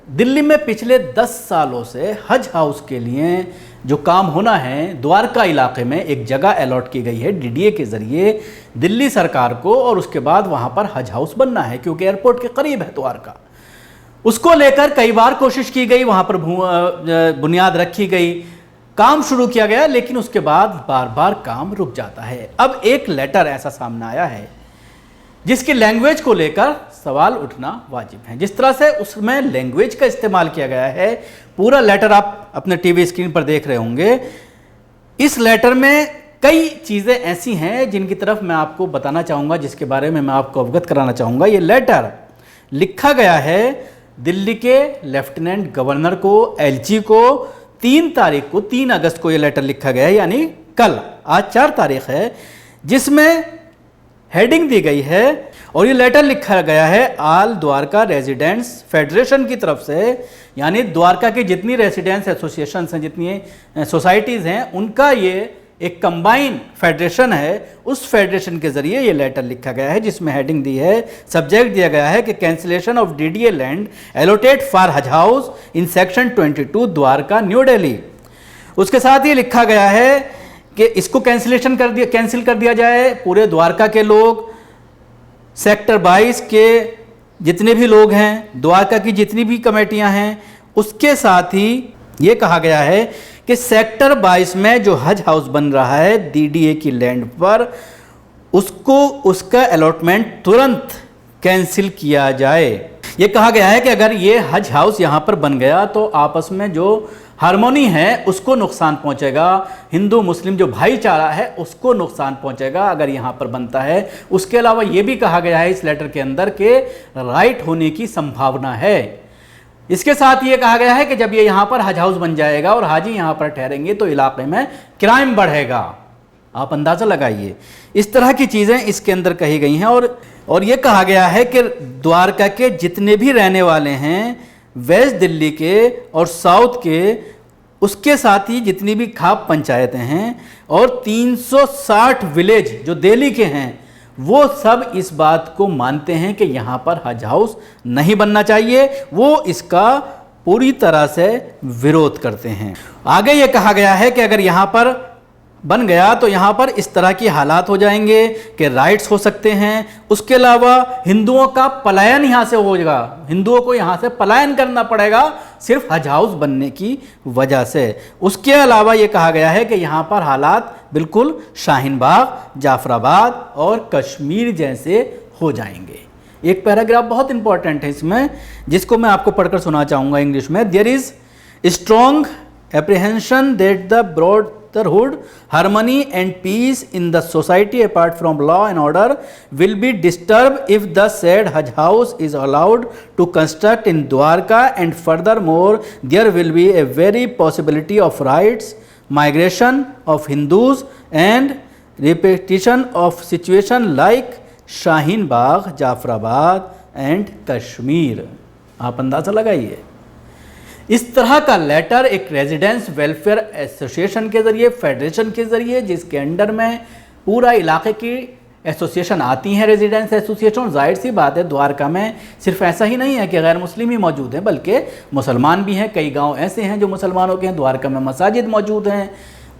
दिल्ली में पिछले 10 सालों से हज हाउस के लिए जो काम होना है, द्वारका इलाके में एक जगह अलॉट की गई है डीडीए के ज़रिए दिल्ली सरकार को, और उसके बाद वहाँ पर हज हाउस बनना है क्योंकि एयरपोर्ट के करीब है द्वारका। उसको लेकर कई बार कोशिश की गई, वहाँ पर बुनियाद रखी गई, काम शुरू किया गया, लेकिन उसके बाद बार बार काम रुक जाता है। अब एक लेटर ऐसा सामने आया है जिसकी लैंग्वेज को लेकर सवाल उठना वाजिब है। जिस तरह से उसमें लैंग्वेज का इस्तेमाल किया गया है, पूरा लेटर आप अपने टीवी स्क्रीन पर देख रहे होंगे। इस लेटर में कई चीज़ें ऐसी हैं जिनकी तरफ मैं आपको बताना चाहूँगा, जिसके बारे में मैं आपको अवगत कराना चाहूँगा। ये लेटर लिखा गया है दिल्ली के लेफ्टिनेंट गवर्नर को, एलजी को। 3 तारीख को, 3 अगस्त को ये लेटर लिखा गया है, यानी कल। आज 4 तारीख है, जिसमें हेडिंग दी गई है और ये लेटर लिखा गया है ऑल द्वारका रेजिडेंट्स फेडरेशन की तरफ से, यानी द्वारका की जितनी रेजिडेंट्स एसोसिएशंस हैं, जितनी सोसाइटीज़ हैं, उनका ये एक कंबाइन फेडरेशन है। उस फेडरेशन के जरिए ये लेटर लिखा गया है, जिसमें हेडिंग दी है, सब्जेक्ट दिया गया है कि cancellation of DDA land allotted for Haj house in section 22 Dwarka New Delhi. उसके साथ ये लिखा गया है कि इसको कैंसिल कर दिया जाए। पूरे द्वारका के लोग, सेक्टर 22 के जितने भी लोग हैं, द्वारका की जितनी भी कमेटियां हैं, उसके साथ ही ये कहा गया है कि सेक्टर 22 में जो हज हाउस बन रहा है डीडीए की लैंड पर, उसको उसका अलॉटमेंट तुरंत कैंसिल किया जाए। ये कहा गया है कि अगर ये हज हाउस यहाँ पर बन गया तो आपस में जो हारमोनी है उसको नुकसान पहुंचेगा, हिंदू मुस्लिम जो भाईचारा है उसको नुकसान पहुंचेगा अगर यहाँ पर बनता है। उसके अलावा ये भी कहा गया है इस लेटर के अंदर के राइट होने की संभावना है। इसके साथ ये कहा गया है कि जब ये यहाँ पर हज हाउस बन जाएगा और हाजी यहाँ पर ठहरेंगे तो इलाके में क्राइम बढ़ेगा। आप अंदाज़ा लगाइए, इस तरह की चीज़ें इसके अंदर कही गई हैं। और ये कहा गया है कि द्वारका के जितने भी रहने वाले हैं, वेस्ट दिल्ली के और साउथ के, उसके साथ ही जितनी भी खाप पंचायतें हैं और 360 विलेज जो दिल्ली के हैं, वो सब इस बात को मानते हैं कि यहाँ पर हज हाउस नहीं बनना चाहिए। वो इसका पूरी तरह से विरोध करते हैं। आगे ये कहा गया है कि अगर यहाँ पर बन गया तो यहाँ पर इस तरह की हालात हो जाएंगे कि राइट्स हो सकते हैं। उसके अलावा हिंदुओं का पलायन यहाँ से हो जाएगा, हिंदुओं को यहाँ से पलायन करना पड़ेगा सिर्फ हज हाउस बनने की वजह से। उसके अलावा ये कहा गया है कि यहाँ पर हालात बिल्कुल शाहीन बाग, जाफराबाद और कश्मीर जैसे हो जाएंगे। एक पैराग्राफ बहुत इंपॉर्टेंट है इसमें, जिसको मैं आपको पढ़कर सुना चाहूँगा इंग्लिश में। There is strong apprehension that the brotherhood, harmony and peace in the society apart from law and order will be disturbed if the said Haj house is allowed to construct in Dwarka, and furthermore there will be a very possibility of riots, migration of Hindus and repetition of situation like Shaheen Bagh, Jafrabad and Kashmir। आप अंदाज़ा लगाइए, इस तरह का letter एक residence welfare association के ज़रिए, federation के ज़रिए, जिसके अंडर में पूरा इलाके की एसोसिएशन आती हैं, रेजिडेंस एसोसिएशन। जाहिर सी बात है द्वारका में सिर्फ ऐसा ही नहीं है कि गैर मुस्लिम ही मौजूद हैं, बल्कि मुसलमान भी हैं। कई गांव ऐसे हैं जो मुसलमानों के हैं, द्वारका में मसाजिद मौजूद हैं।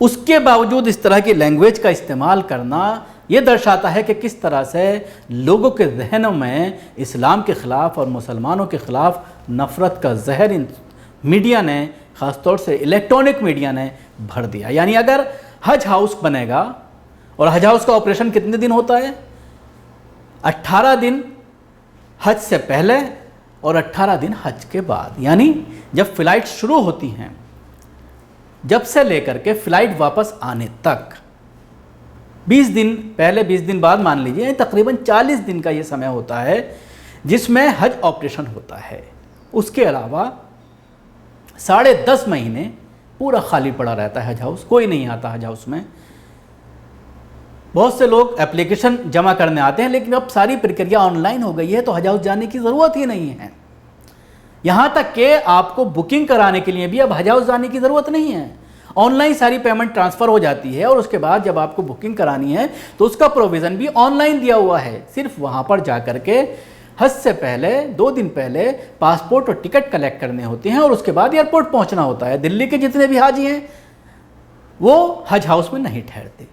उसके बावजूद इस तरह की लैंग्वेज का इस्तेमाल करना ये दर्शाता है कि किस तरह से लोगों के जहनों में इस्लाम के ख़िलाफ़ और मुसलमानों के ख़िलाफ़ नफ़रत का जहर मीडिया ने, ख़ासतौर से इलेक्ट्रॉनिक मीडिया ने भर दिया। यानी अगर हज हाउस बनेगा, और हज हाउस का ऑपरेशन कितने दिन होता है? 18 दिन हज से पहले और 18 दिन हज के बाद, यानी जब फ़्लाइट शुरू होती हैं, जब से लेकर के फ़्लाइट वापस आने तक 20 दिन पहले 20 दिन बाद मान लीजिए, तकरीबन 40 दिन का ये समय होता है जिसमें हज ऑपरेशन होता है। उसके अलावा 10.5 महीने पूरा खाली पड़ा रहता है हज हाउस, कोई नहीं आता हज हाउस में। बहुत से लोग एप्लीकेशन जमा करने आते हैं, लेकिन अब सारी प्रक्रिया ऑनलाइन हो गई है तो हज हाउस जाने की ज़रूरत ही नहीं है। यहाँ तक कि आपको बुकिंग कराने के लिए भी अब हज हाउस जाने की ज़रूरत नहीं है। ऑनलाइन सारी पेमेंट ट्रांसफ़र हो जाती है और उसके बाद जब आपको बुकिंग करानी है तो उसका प्रोविज़न भी ऑनलाइन दिया हुआ है। सिर्फ वहाँ पर जा कर के हज से पहले 2 दिन पहले पासपोर्ट और टिकट कलेक्ट करने होते हैं और उसके बाद एयरपोर्ट पहुंचना होता है। दिल्ली के जितने भी हाजी हैं वो हज हाउस में नहीं ठहरते।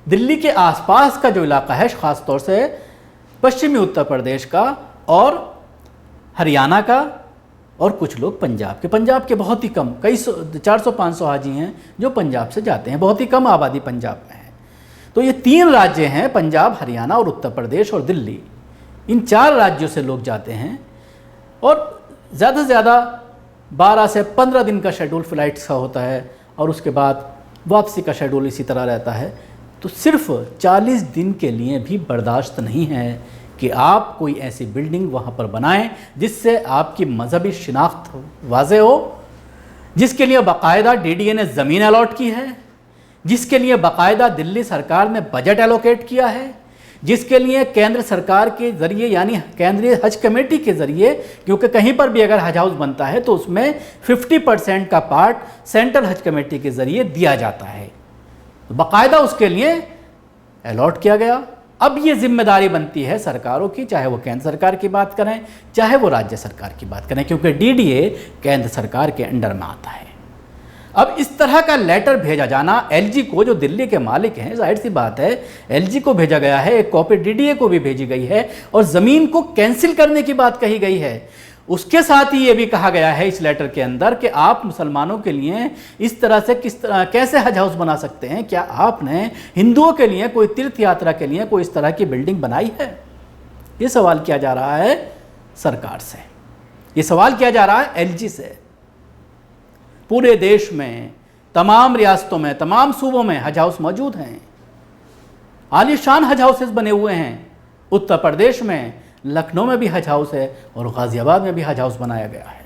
दिल्ली के आसपास का जो इलाका है, ख़ास तौर से पश्चिमी उत्तर प्रदेश का और हरियाणा का और कुछ लोग पंजाब के बहुत ही कम, कई 400-500 हाजी हैं जो पंजाब से जाते हैं, बहुत ही कम आबादी पंजाब में है। तो ये 3 राज्य हैं, पंजाब, हरियाणा और उत्तर प्रदेश और दिल्ली। इन 4 राज्यों से लोग जाते हैं और ज़्यादा से ज़्यादा 12 से 15 दिन का शेड्यूल फ़्लाइट्स का होता है और उसके बाद वापसी का शेड्यूल इसी तरह रहता है। तो सिर्फ 40 दिन के लिए भी बर्दाश्त नहीं है कि आप कोई ऐसी बिल्डिंग वहाँ पर बनाएं जिससे आपकी मजहबी शिनाख्त वाज़े हो, जिसके लिए बाकायदा डीडीए ने ज़मीन अलॉट की है, जिसके लिए बाकायदा दिल्ली सरकार ने बजट एलोकेट किया है, जिसके लिए केंद्र सरकार के ज़रिए यानी केंद्रीय हज कमेटी के ज़रिए, क्योंकि कहीं पर भी अगर हज हाउस बनता है तो उसमें 50% का पार्ट सेंट्रल हज कमेटी के ज़रिए दिया जाता है, तो बाकायदा उसके लिए अलॉट किया गया। अब ये जिम्मेदारी बनती है सरकारों की, चाहे वो केंद्र सरकार की बात करें चाहे वो राज्य सरकार की बात करें, क्योंकि डीडीए केंद्र सरकार के अंडर में आता है। अब इस तरह का लेटर भेजा जाना एलजी को, जो दिल्ली के मालिक हैं, जाहिर सी बात है एलजी को भेजा गया है, एक कॉपी डीडीए को भी भेजी गई है और ज़मीन को कैंसिल करने की बात कही गई है। उसके साथ ही ये भी कहा गया है इस लेटर के अंदर कि आप मुसलमानों के लिए इस तरह से कैसे हज हाउस बना सकते हैं, क्या आपने हिंदुओं के लिए कोई तीर्थ यात्रा के लिए कोई इस तरह की बिल्डिंग बनाई है? ये सवाल किया जा रहा है सरकार से, ये सवाल किया जा रहा है एलजी से। पूरे देश में तमाम रियासतों में, तमाम सूबों में हज हाउस मौजूद हैं, आलीशान हज हाउसेस बने हुए हैं। उत्तर प्रदेश में लखनऊ में भी हज हाउस है और गाजियाबाद में भी हज हाउस बनाया गया है।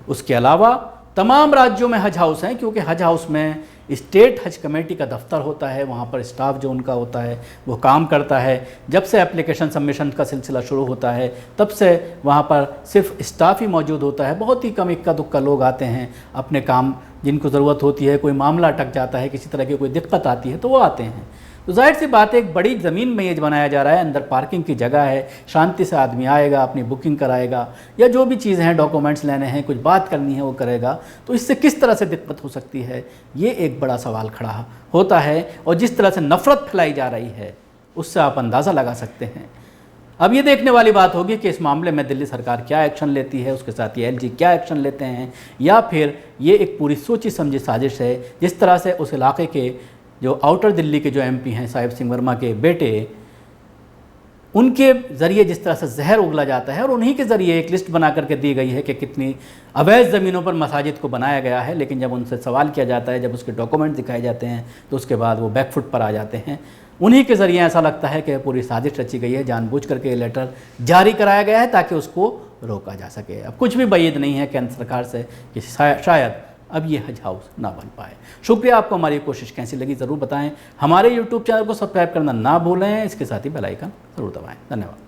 उसके अलावा तमाम राज्यों में हज हाउस हैं, क्योंकि हज हाउस में स्टेट हज कमेटी का दफ्तर होता है, वहाँ पर स्टाफ जो उनका होता है वो काम करता है। जब से एप्लीकेशन सबमिशन का सिलसिला शुरू होता है तब से वहाँ पर सिर्फ स्टाफ ही मौजूद होता है, बहुत ही कम इक्का दुक्का लोग आते हैं अपने काम, जिनको ज़रूरत होती है, कोई मामला अटक जाता है, किसी तरह की कोई दिक्कत आती है तो वो आते हैं। तो जाहिर सी बात है एक बड़ी ज़मीन में ये बनाया जा रहा है, अंदर पार्किंग की जगह है, शांति से आदमी आएगा, अपनी बुकिंग कराएगा या जो भी चीज़ें हैं, डॉक्यूमेंट्स लेने हैं, कुछ बात करनी है वो करेगा। तो इससे किस तरह से दिक्कत हो सकती है, ये एक बड़ा सवाल खड़ा होता है। और जिस तरह से नफ़रत फैलाई जा रही है उससे आप अंदाज़ा लगा सकते हैं। अब ये देखने वाली बात होगी कि इस मामले में दिल्ली सरकार क्या एक्शन लेती है, उसके साथ ही एलजी क्या एक्शन लेते हैं, या फिर ये एक पूरी सोची समझी साजिश है। जिस तरह से उस इलाके के जो आउटर दिल्ली के जो एमपी हैं साहिब सिंह वर्मा के बेटे, उनके ज़रिए जिस तरह से जहर उगला जाता है और उन्हीं के ज़रिए एक लिस्ट बना करके दी गई है कि कितनी अवैध ज़मीनों पर मसाजिद को बनाया गया है, लेकिन जब उनसे सवाल किया जाता है, जब उसके डॉक्यूमेंट दिखाए जाते हैं तो उसके बाद वो बैकफुट पर आ जाते हैं। उन्हीं के ज़रिए ऐसा लगता है कि पूरी साजिश रची गई है, जानबूझ करके ये लेटर जारी कराया गया है ताकि उसको रोका जा सके। अब कुछ भी बैद नहीं है केंद्र सरकार से कि शायद अब ये हज हाउस ना बन पाए। शुक्रिया, आपको हमारी कोशिश कैसी लगी ज़रूर बताएं। हमारे YouTube चैनल को सब्सक्राइब करना ना भूलें, इसके साथ ही बेल आइकन ज़रूर दबाएं। धन्यवाद।